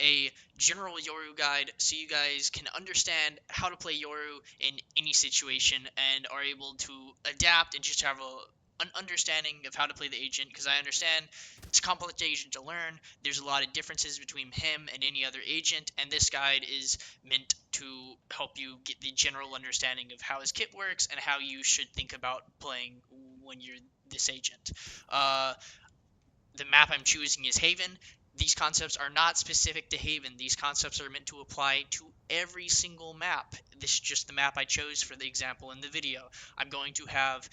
a general Yoru guide so you guys can understand how to play Yoru in any situation and are able to adapt and just have an understanding of how to play the agent, because I understand it's a complex agent to learn. There's a lot of differences between him and any other agent, and this guide is meant to help you get the general understanding of how his kit works and how you should think about playing when you're this agent. The map I'm choosing is Haven. These concepts are not specific to Haven. These concepts are meant to apply to every single map. This is just the map I chose for the example in the video. I'm going to have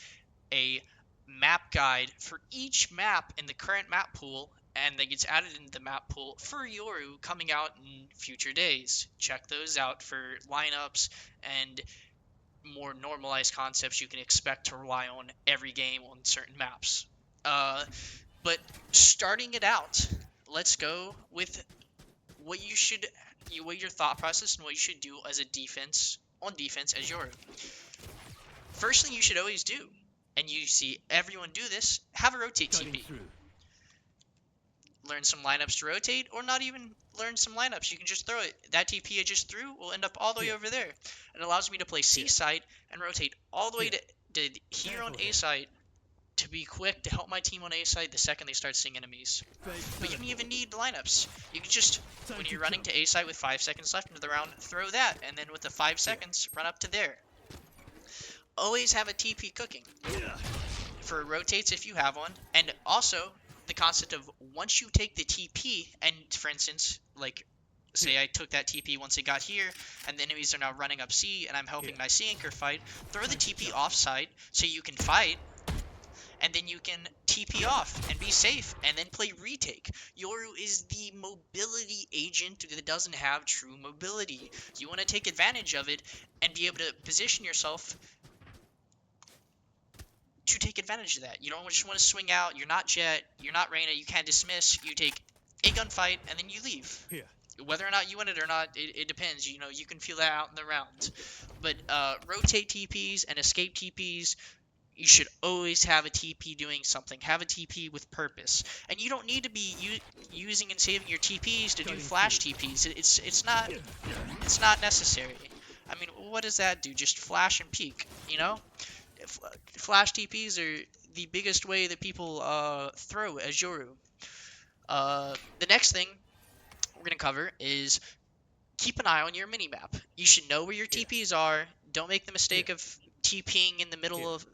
a map guide for each map in the current map pool, and that gets added into the map pool for Yoru coming out in future days. Check those out for lineups and more normalized concepts you can expect to rely on every game on certain maps. But starting it out, let's go with what your thought process and what you should do as a defense as Yoru. First thing you should always do, and you see everyone do this, have a rotate TP. Learn some lineups to rotate, or not even learn some lineups. You can just throw it. That TP I just threw will end up all the way over there. It allows me to play C side and rotate all the way to here on A side to be quick to help my team on A side the second they start seeing enemies. But you don't even need lineups. You can just, when you're running to A side with 5 seconds left into the round, throw that, and then with the 5 seconds, run up to there. Always have a TP cooking for rotates if you have one, and also the concept of once you take the TP, and for instance, like say I took that TP once it got here, and the enemies are now running up C, and I'm helping my C anchor fight, throw the TP offside so you can fight, and then you can TP off and be safe, and then play retake. Yoru is the mobility agent that doesn't have true mobility. You want to take advantage of it and be able to position yourself to take advantage of that. You don't just want to swing out. You're not Jet. You're not Reyna. You can't dismiss. You take a gunfight and then you leave. Yeah. Whether or not you win it or not, it depends. You know, you can feel that out in the round. But rotate TPs and escape TPs, you should always have a TP doing something. Have a TP with purpose. And you don't need to be using and saving your TPs to do flash TPs. It's not necessary. I mean, what does that do? Just flash and peek, you know? Flash TPs are the biggest way that people throw as Yoru. The next thing we're going to cover is keep an eye on your minimap. You should know where your TPs are. Don't make the mistake of TPing in the middle of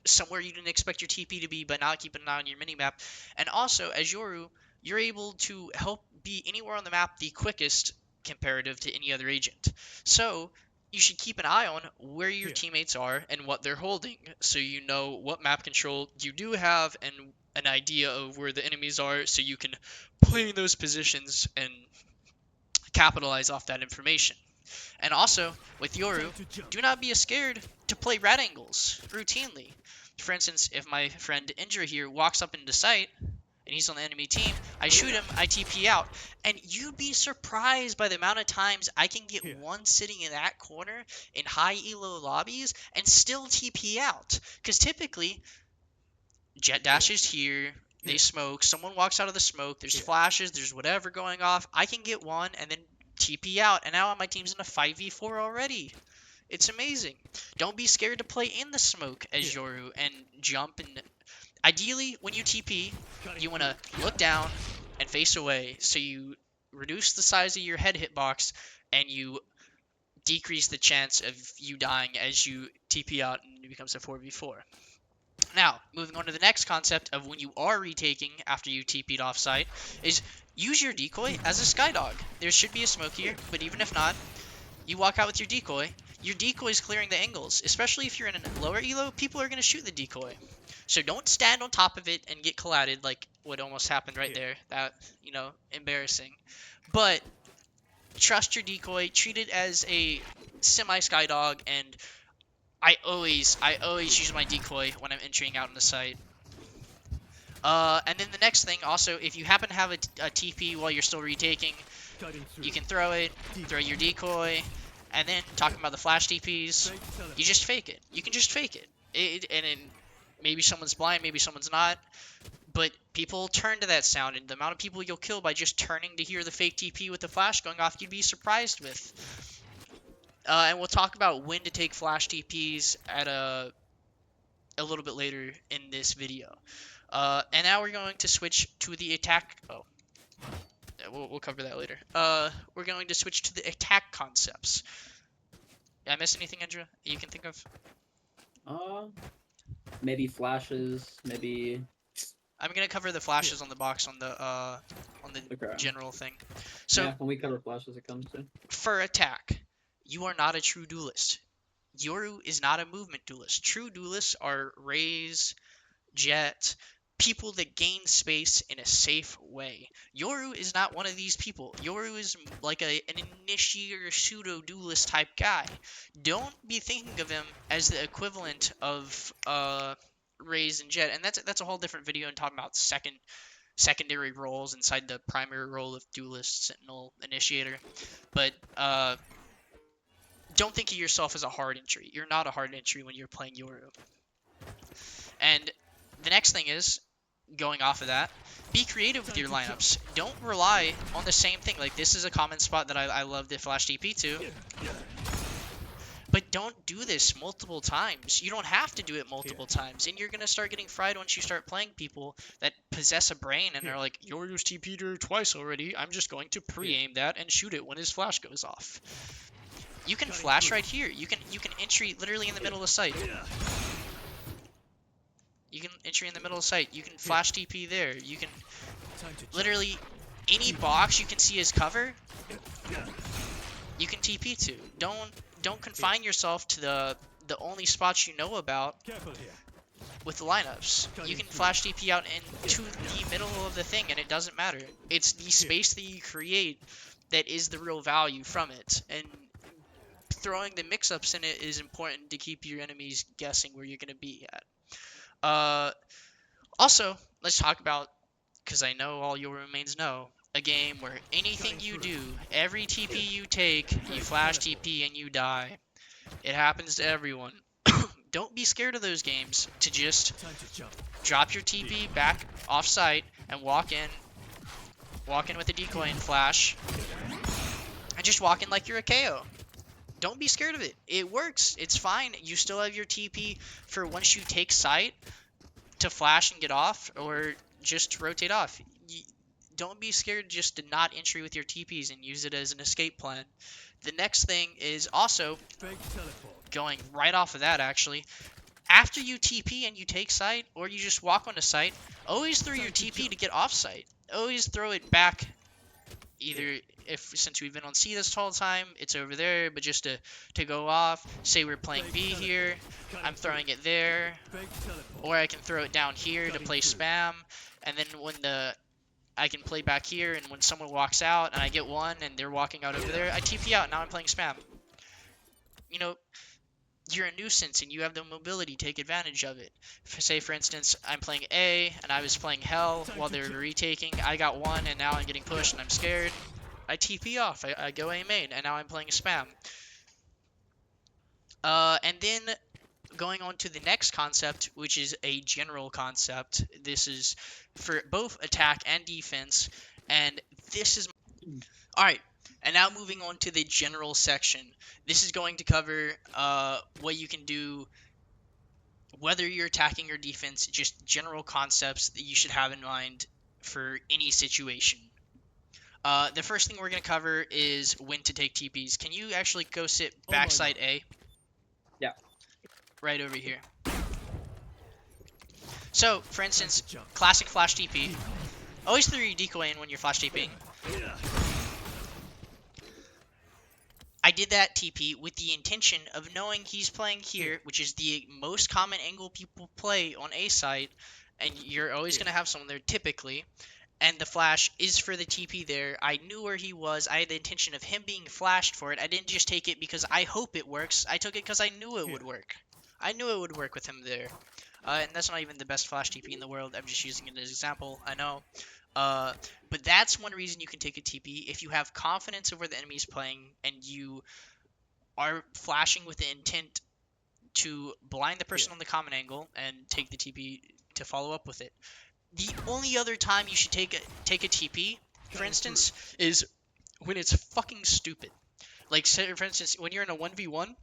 somewhere you didn't expect your TP to be, but not keeping an eye on your minimap. And also, as Yoru, you're able to help be anywhere on the map the quickest comparative to any other agent. So you should keep an eye on where your teammates are and what they're holding, so you know what map control you do have and an idea of where the enemies are, so you can play in those positions and capitalize off that information. And also, with Yoru, do not be scared to play red angles routinely. For instance, if my friend Indra here walks up into sight, and he's on the enemy team, I shoot him, I TP out. And you'd be surprised by the amount of times I can get one sitting in that corner in high elo lobbies and still TP out. Because typically, Jet dashes here, they smoke, someone walks out of the smoke, there's flashes, there's whatever going off. I can get one and then TP out, and now my team's in a 5v4 already. It's amazing. Don't be scared to play in the smoke as Yoru and jump. And ideally, when you TP, you want to look down and face away, so you reduce the size of your head hitbox and you decrease the chance of you dying as you TP out and it becomes a 4v4. Now, moving on to the next concept of when you are retaking after you TP'd offsite, is use your decoy as a skydog. There should be a smoke here, but even if not, you walk out with your decoy. Your decoy is clearing the angles. Especially if you're in a lower elo, people are going to shoot the decoy. So don't stand on top of it and get collided like what almost happened right there. That, you know, embarrassing. But trust your decoy, treat it as a semi-skydog, and I always use my decoy when I'm entering out in the site. And then the next thing, also, if you happen to have a TP while you're still retaking, you can throw it, throw your decoy, and then talking about the flash TPs, you just fake it. You can just fake it. And Maybe someone's blind, maybe someone's not. But people turn to that sound, and the amount of people you'll kill by just turning to hear the fake TP with the flash going off, you'd be surprised with. And we'll talk about when to take flash TPs at a little bit later in this video. And now we're going to switch to the attack. Oh, yeah, we'll cover that later. We're going to switch to the attack concepts. Did I miss anything, Andrea, you can think of? Maybe flashes, maybe... I'm gonna cover the flashes on the box on the Okay. general thing. So yeah, when we cover flashes, it comes to. For attack, you are not a true duelist. Yoru is not a movement duelist. True duelists are Raze, Jet, people that gain space in a safe way. Yoru is not one of these people. Yoru is like an initiator pseudo duelist type guy. Don't be thinking of him as the equivalent of Raze and Jet, and that's a whole different video and talking about secondary roles inside the primary role of duelist, sentinel, initiator. But don't think of yourself as a hard entry. You're not a hard entry when you're playing Yoru. And the next thing is, going off of that, be creative with your lineups. Don't rely on the same thing. Like, this is a common spot that I love to flash DP to. But don't do this multiple times. You don't have to do it multiple times. And you're going to start getting fried once you start playing people that possess a brain and are like, Yoru's TP'd her twice already. I'm just going to pre-aim that and shoot it when his flash goes off. You can flash right here. You can entry literally in the middle of the site. You can entry in the middle of the site. You can flash TP there. You can literally any box you can see as cover, you can TP to. Don't confine yourself to the only spots you know about with the lineups. You can flash TP out into the middle of the thing and it doesn't matter. It's the space that you create that is the real value from it. And throwing the mix-ups in it is important to keep your enemies guessing where you're going to be at. Also, let's talk about, because I know all your remains know, a game where anything you do, every TP you take, you flash TP and you die. It happens to everyone. Don't be scared of those games to just drop your TP back off site and walk in with a decoy and flash, and just walk in like you're a KO. Don't be scared of it. It works. It's fine. You still have your TP for once you take site to flash and get off, or just rotate off. Don't be scared just to not entry with your TPs and use it as an escape plan. The next thing is also, going right off of that actually, after you TP and you take site, or you just walk onto site, always throw your TP to get off site. Always throw it back, either since we've been on C this whole time, it's over there, but just to go off, say we're playing B here, I'm throwing it there, or I can throw it down here to play spam, and then when I can play back here, and when someone walks out and I get one and they're walking out over there, I TP out and now I'm playing spam. You know, you're a nuisance and you have the mobility, take advantage of it. Say for instance, I'm playing A and I was playing Hell while they were retaking, I got one and now I'm getting pushed and I'm scared. I TP off, I go A main, and now I'm playing spam. And then going on to the next concept, which is a general concept. This is for both attack and defense, and this is... Alright, and now moving on to the general section. This is going to cover what you can do, whether you're attacking or defense, just general concepts that you should have in mind for any situation. The first thing we're going to cover is when to take TPs. Can you actually go sit backside A? Yeah. Right over here. So, for instance, classic flash TP. Always throw your decoy in when you're flash TPing. I did that TP with the intention of knowing he's playing here, which is the most common angle people play on A site, and you're always going to have someone there typically. And the flash is for the TP there. I knew where he was. I had the intention of him being flashed for it. I didn't just take it because I hope it works. I took it because I knew it would work. I knew it would work with him there. And that's not even the best flash TP in the world. I'm just using it as an example. I know. But that's one reason you can take a TP. If you have confidence of where the enemy's playing and you are flashing with the intent to blind the person on the common angle and take the TP to follow up with it. The only other time you should take a TP, for instance, is when it's fucking stupid. Like, say, for instance, when you're in a 1v1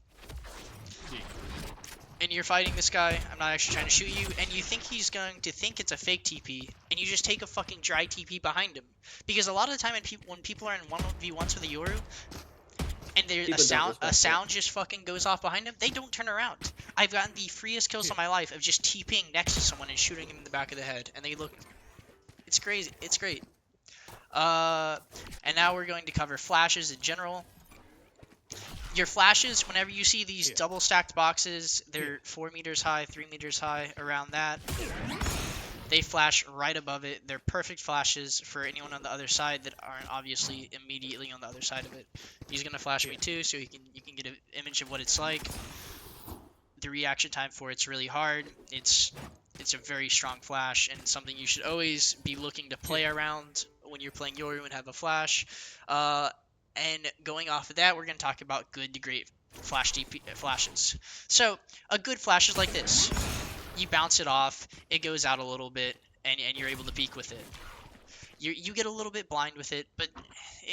and you're fighting this guy, I'm not actually trying to shoot you, and you think he's going to think it's a fake TP, and you just take a fucking dry TP behind him. Because a lot of the time when people are in 1v1s with a Yoru, and a sound just fucking goes off behind them, they don't turn around. I've gotten the freest kills of my life of just TPing next to someone and shooting him in the back of the head, and they look... It's crazy. It's great. And now we're going to cover flashes in general. Your flashes, whenever you see these double stacked boxes, they're 4 meters high, 3 meters high, around that. They flash right above it. They're perfect flashes for anyone on the other side that aren't obviously immediately on the other side of it. He's gonna flash me too, so you can get an image of what it's like. The reaction time for it's really hard. It's a very strong flash and something you should always be looking to play around when you're playing Yoru and have a flash. And going off of that, we're going to talk about good to great flashes. So, a good flash is like this. You bounce it off, it goes out a little bit, and you're able to peek with it. You get a little bit blind with it, but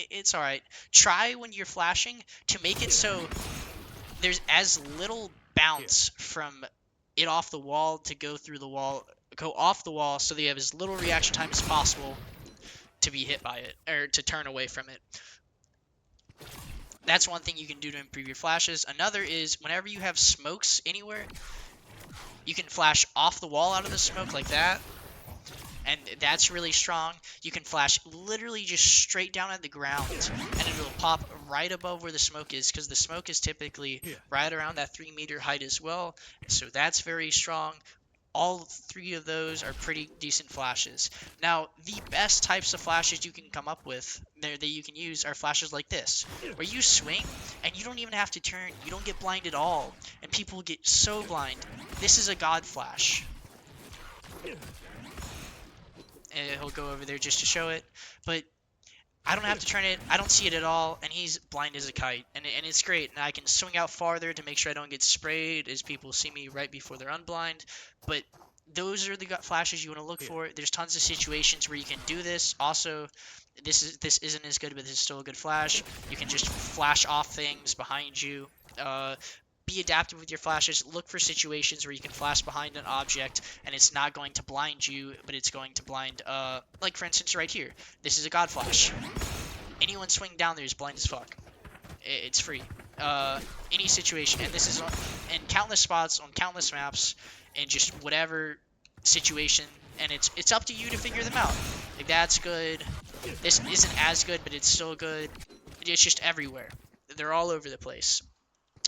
it's alright. Try when you're flashing to make it so there's as little bounce from it off the wall to go through the wall, go off the wall, so that you have as little reaction time as possible to be hit by it, or to turn away from it. That's one thing you can do to improve your flashes. Another is whenever you have smokes anywhere, you can flash off the wall out of the smoke like that. And that's really strong. You can flash literally just straight down at the ground, and it'll pop right above where the smoke is, because the smoke is typically right around that 3 meter height as well. So that's very strong. All 3 of those are pretty decent flashes. Now, the best types of flashes you can come up with that you can use are flashes like this, where you swing and you don't even have to turn. You don't get blind at all, and people get so blind. This is a god flash. And he'll go over there just to show it, but I don't have to turn it. I don't see it at all, and he's blind as a kite, and it's great. And I can swing out farther to make sure I don't get sprayed as people see me right before they're unblind. But those are the flashes you want to look for. There's tons of situations where you can do this. Also, this isn't as good, but this is still a good flash. You can just flash off things behind you. Be adaptive with your flashes. Look for situations where you can flash behind an object and it's not going to blind you, but it's going to blind, like for instance right here. This is a god flash. Anyone swinging down there is blind as fuck. It's free. Any situation, and this is in countless spots on countless maps, and just whatever situation, and it's up to you to figure them out. Like, that's good. This isn't as good, but it's still good. It's just everywhere. They're all over the place.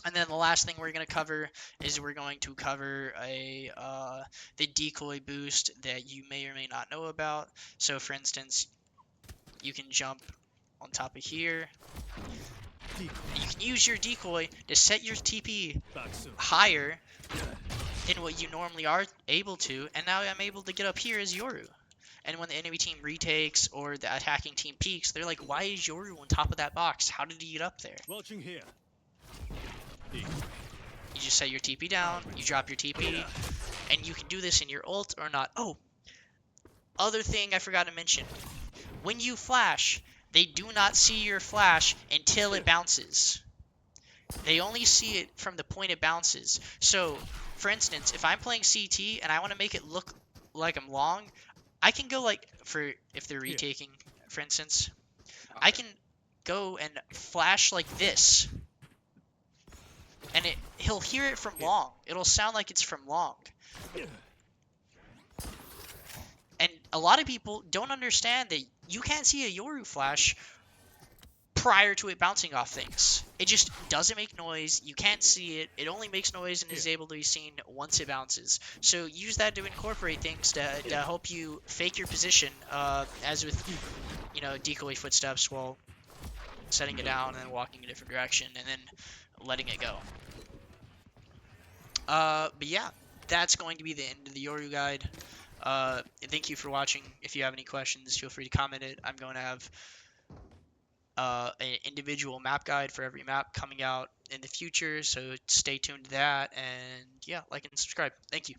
And then the last thing we're going to cover is we're going to cover the decoy boost that you may or may not know about. So for instance, you can jump on top of here. You can use your decoy to set your TP higher than what you normally are able to. And now I'm able to get up here as Yoru. And when the enemy team retakes or the attacking team peeks, they're like, why is Yoru on top of that box? How did he get up there? Watching here. You just set your TP down, you drop your TP, and you can do this in your ult or not. Oh, other thing I forgot to mention. When you flash, they do not see your flash until it bounces. They only see it from the point it bounces. So, for instance, if I'm playing CT and I want to make it look like I'm long, I can go like, if they're retaking, for instance, I can go and flash like this. And he'll hear it from long. It'll sound like it's from long. And a lot of people don't understand that you can't see a Yoru flash prior to it bouncing off things. It just doesn't make noise. You can't see it. It only makes noise and is able to be seen once it bounces. So use that to incorporate things to help you fake your position, as with, decoy footsteps while setting it down and then walking a different direction and then letting it go. But yeah, that's going to be the end of the Yoru guide. Thank you for watching. If you have any questions, feel free to comment it. I'm going to have an individual map guide for every map coming out in the future. So stay tuned to that. And yeah, like and subscribe. Thank you.